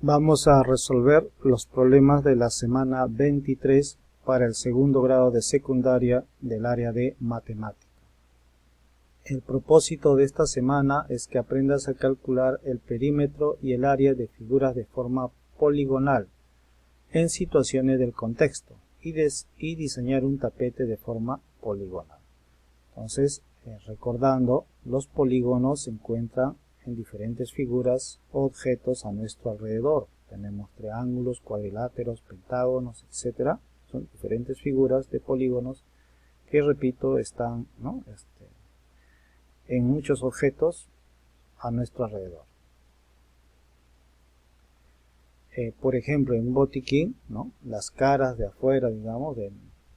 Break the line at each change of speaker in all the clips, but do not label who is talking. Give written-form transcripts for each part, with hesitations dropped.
Vamos a resolver los problemas de la semana 23 para el segundo grado de secundaria del área de matemática. El propósito de esta semana es que aprendas a calcular el perímetro y el área de figuras de forma poligonal en situaciones del contexto y diseñar un tapete de forma poligonal. Entonces, recordando, los polígonos se encuentran en diferentes figuras o objetos a nuestro alrededor. Tenemos triángulos, cuadriláteros, pentágonos, etc. Son diferentes figuras de polígonos que, repito, están en muchos objetos a nuestro alrededor. Por ejemplo, en un botiquín, las caras de afuera, digamos, del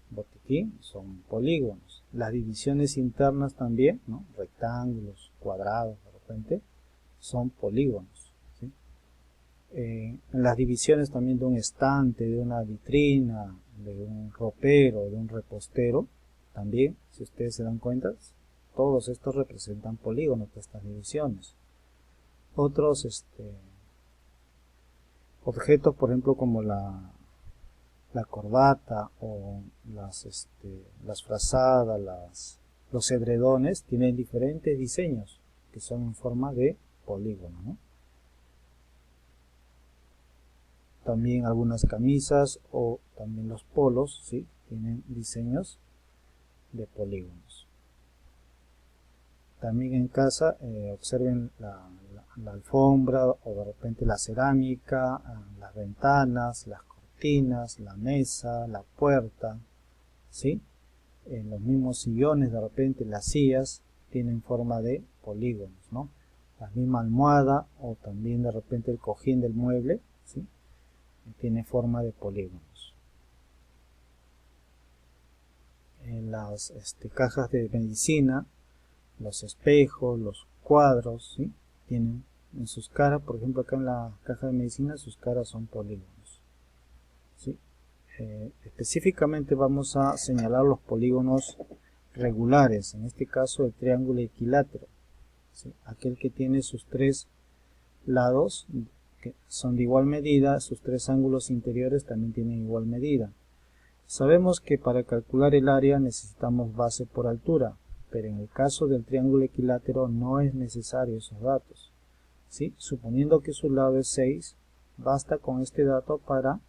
botiquín son polígonos. Las divisiones internas también, rectángulos, cuadrados, de repente, son polígonos, ¿sí? En las divisiones también de un estante, de una vitrina, de un ropero, de un repostero, también, si ustedes se dan cuenta, todos estos representan polígonos de estas divisiones. Otros objetos, por ejemplo, como la corbata o las frazadas, los edredones, tienen diferentes diseños que son en forma de polígono, También algunas camisas o también los polos, ¿sí?, tienen diseños de polígonos. También en casa observen la alfombra o de repente la cerámica, las ventanas, las cortinas, la mesa, la puerta, ¿sí? Los mismos sillones, de repente las sillas tienen forma de polígonos, La misma almohada o también de repente el cojín del mueble, ¿sí?, tiene forma de polígonos. En las cajas de medicina, los espejos, los cuadros, ¿sí?, tienen en sus caras, por ejemplo acá en la caja de medicina, sus caras son polígonos, ¿sí? Específicamente vamos a señalar los polígonos regulares, en este caso el triángulo equilátero, ¿sí?, aquel que tiene sus tres lados que son de igual medida, sus tres ángulos interiores también tienen igual medida. Sabemos que para calcular el área necesitamos base por altura, pero en el caso del triángulo equilátero no es necesario esos datos, ¿sí? Suponiendo que su lado es 6, basta con este dato para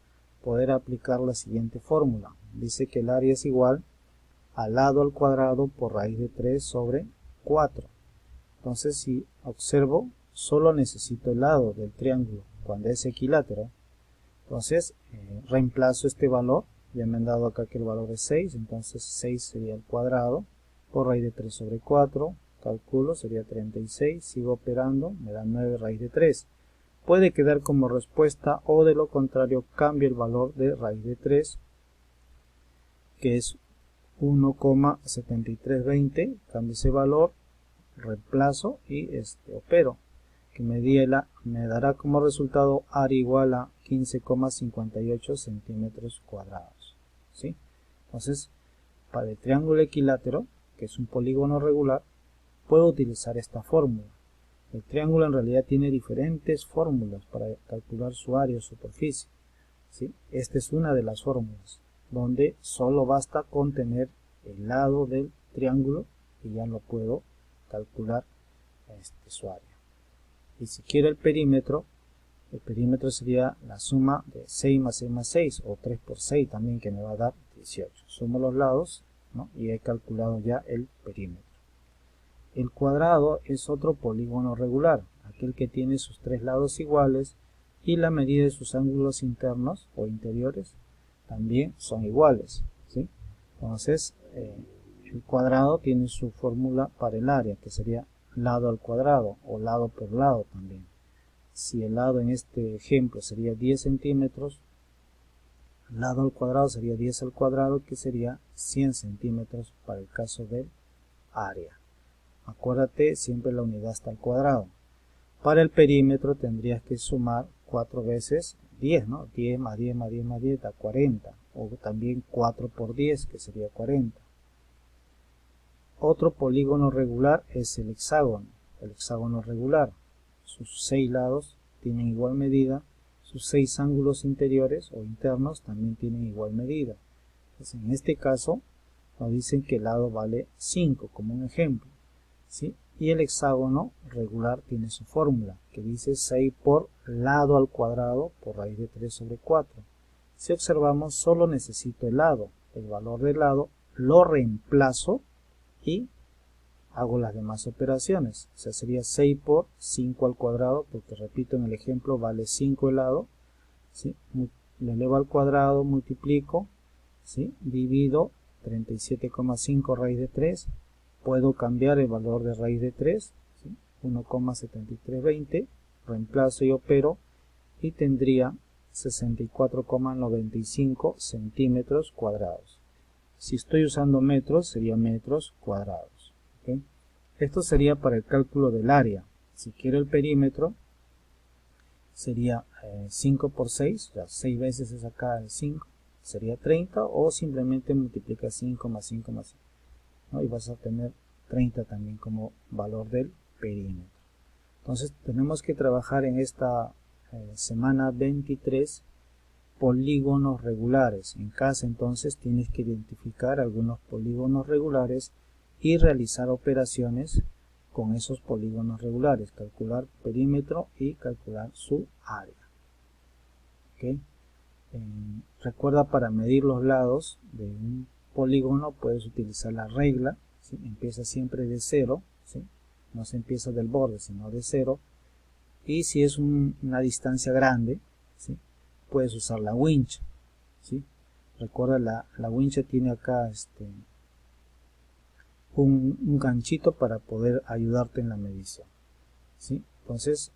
poder aplicar la siguiente fórmula. Dice que el área es igual al lado al cuadrado por raíz de 3 sobre 4. Entonces, si observo, solo necesito el lado del triángulo cuando es equilátero. Entonces, reemplazo este valor. Ya me han dado acá que el valor es 6, entonces 6 sería el cuadrado por raíz de 3 sobre 4. Calculo, sería 36. Sigo operando, me da 9 raíz de 3. Puede quedar como respuesta, o de lo contrario cambio el valor de raíz de 3, que es 1,7320, cambio ese valor, reemplazo y opero, que me dará como resultado área igual a 15,58 centímetros cuadrados, ¿sí? Entonces, para el triángulo equilátero, que es un polígono regular, puedo utilizar esta fórmula. El triángulo en realidad tiene diferentes fórmulas para calcular su área o superficie, ¿sí? Esta es una de las fórmulas, donde solo basta con tener el lado del triángulo y ya lo puedo calcular su área. Y si quiero el perímetro sería la suma de 6 más 6 más 6, o 3 por 6 también, que me va a dar 18. Sumo los lados, y he calculado ya el perímetro. El cuadrado es otro polígono regular, aquel que tiene sus tres lados iguales y la medida de sus ángulos internos o interiores también son iguales, ¿sí? Entonces, el cuadrado tiene su fórmula para el área, que sería lado al cuadrado o lado por lado también. Si el lado en este ejemplo sería 10 centímetros, lado al cuadrado sería 10 al cuadrado, que sería 100 centímetros para el caso del área. Acuérdate, siempre la unidad está al cuadrado. Para el perímetro tendrías que sumar 4 veces 10, 10 más 10 más 10 más 10 da 40. O también 4 por 10, que sería 40. Otro polígono regular es el hexágono. El hexágono regular, sus 6 lados tienen igual medida, sus 6 ángulos interiores o internos también tienen igual medida. Entonces, en este caso nos dicen que el lado vale 5 como un ejemplo, ¿sí? Y el hexágono regular tiene su fórmula que dice 6 por lado al cuadrado por raíz de 3 sobre 4. Si observamos, solo necesito el lado, el valor del lado lo reemplazo y hago las demás operaciones. O sea, sería 6 por 5 al cuadrado, porque repito, en el ejemplo vale 5 el lado, ¿sí? Lo elevo al cuadrado, multiplico, ¿sí? Divido 37,5 raíz de 3, puedo cambiar el valor de raíz de 3, ¿sí? 1,7320, reemplazo y opero y tendría 64,95 centímetros cuadrados. Si estoy usando metros, sería metros cuadrados. ¿Okay? Esto sería para el cálculo del área. Si quiero el perímetro, sería 5 por 6, o sea, 6 veces es acá el 5, sería 30, o simplemente multiplica 5 más 5 más 5, ¿no? Y vas a tener 30 también como valor del perímetro. Entonces tenemos que trabajar en esta semana 23 polígonos regulares. En casa entonces tienes que identificar algunos polígonos regulares y realizar operaciones con esos polígonos regulares, calcular perímetro y calcular su área. ¿Okay? Recuerda, para medir los lados de un polígono puedes utilizar la regla, ¿sí? Empieza siempre de 0, ¿sí? No se empieza del borde sino de 0, y si es una distancia grande, ¿sí? Puedes usar la wincha, ¿sí? Recuerda, la wincha tiene acá un ganchito para poder ayudarte en la medición, ¿sí? Entonces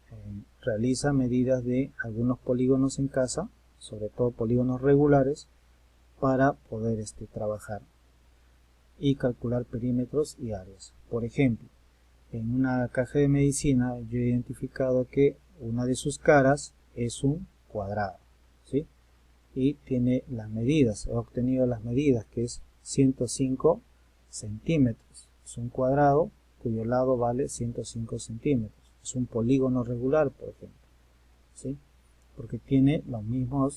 realiza medidas de algunos polígonos en casa, sobre todo polígonos regulares, para poder trabajar y calcular perímetros y áreas. Por ejemplo, en una caja de medicina yo he identificado que una de sus caras es un cuadrado, ¿sí? Y tiene las medidas, he obtenido las medidas, que es 105 centímetros. Es un cuadrado cuyo lado vale 105 centímetros. Es un polígono regular, por ejemplo, ¿sí? Porque tiene la misma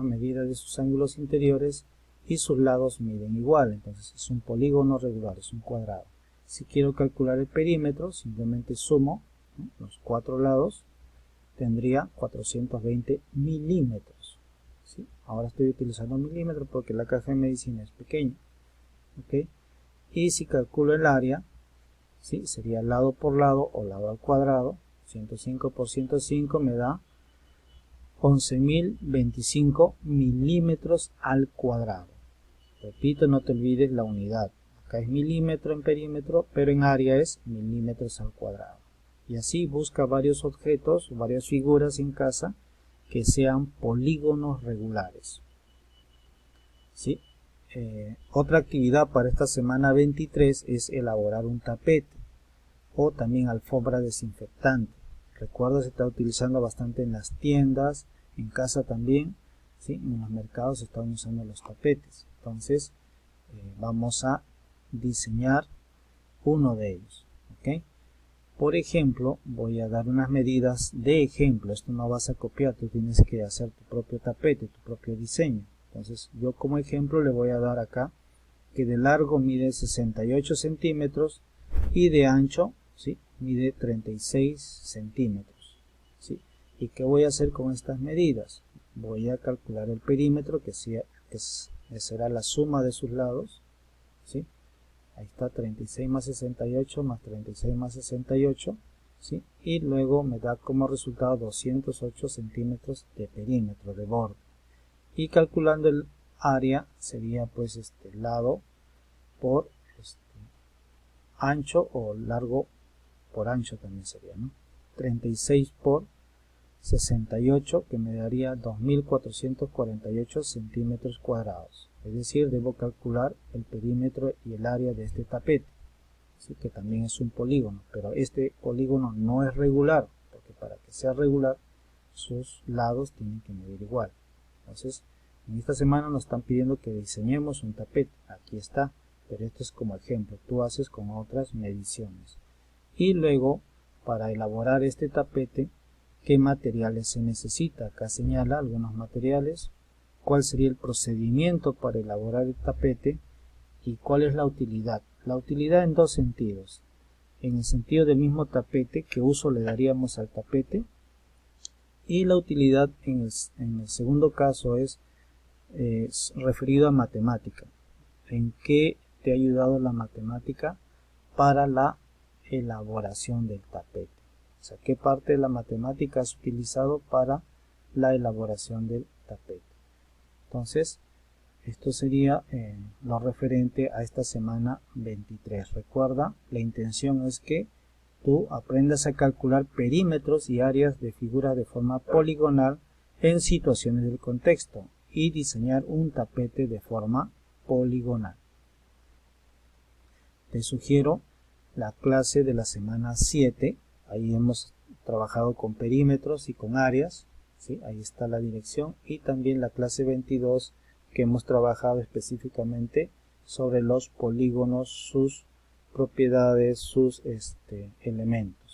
medida de sus ángulos interiores y sus lados miden igual. Entonces es un polígono regular, es un cuadrado. Si quiero calcular el perímetro, simplemente sumo, ¿no?, los 4 lados, tendría 420 milímetros. ¿Sí? Ahora estoy utilizando milímetros porque la caja de medicina es pequeña. ¿Okay? Y si calculo el área, ¿sí?, sería lado por lado o lado al cuadrado. 105 por 105 me da 11.025 milímetros al cuadrado. Repito, no te olvides la unidad. Acá es milímetro en perímetro, pero en área es milímetros al cuadrado. Y así busca varios objetos, varias figuras en casa que sean polígonos regulares. ¿Sí? Otra actividad para esta semana 23 es elaborar un tapete o también alfombra desinfectante. Recuerda, se está utilizando bastante en las tiendas, en casa también, ¿sí? En los mercados se están usando los tapetes. Entonces vamos a diseñar uno de ellos. ¿Okay? Por ejemplo, voy a dar unas medidas de ejemplo. Esto no vas a copiar, tú tienes que hacer tu propio tapete, tu propio diseño. Entonces yo como ejemplo le voy a dar acá que de largo mide 68 centímetros y de ancho, ¿sí?, mide 36 centímetros. ¿Sí? ¿Y qué voy a hacer con estas medidas? Voy a calcular el perímetro, que será la suma de sus lados, ¿sí? Ahí está, 36 más 68 más 36 más 68, ¿sí? Y luego me da como resultado 208 centímetros de perímetro, de borde. Y calculando el área sería pues lado por ancho, o largo por ancho también sería, ¿no? 36 por 68, que me daría 2448 centímetros cuadrados. Es decir, debo calcular el perímetro y el área de este tapete, ¿sí?, que también es un polígono, pero este polígono no es regular, porque para que sea regular sus lados tienen que medir igual. Entonces en esta semana nos están pidiendo que diseñemos un tapete. Aquí está, pero esto es como ejemplo, tú haces con otras mediciones. Y luego, para elaborar este tapete, qué materiales se necesita. Acá señala algunos materiales, cuál sería el procedimiento para elaborar el tapete y cuál es la utilidad. La utilidad en dos sentidos. En el sentido del mismo tapete, qué uso le daríamos al tapete, y la utilidad en el segundo caso es referido a matemática. ¿En qué te ha ayudado la matemática para la elaboración del tapete? O sea, ¿qué parte de la matemática has utilizado para la elaboración del tapete? Entonces, esto sería lo referente a esta semana 23. Recuerda, la intención es que tú aprendas a calcular perímetros y áreas de figuras de forma poligonal en situaciones del contexto y diseñar un tapete de forma poligonal. Te sugiero la clase de la semana 7. Ahí hemos trabajado con perímetros y con áreas, ¿sí? Ahí está la dirección, y también la clase 22 que hemos trabajado específicamente sobre los polígonos, sus propiedades, sus elementos.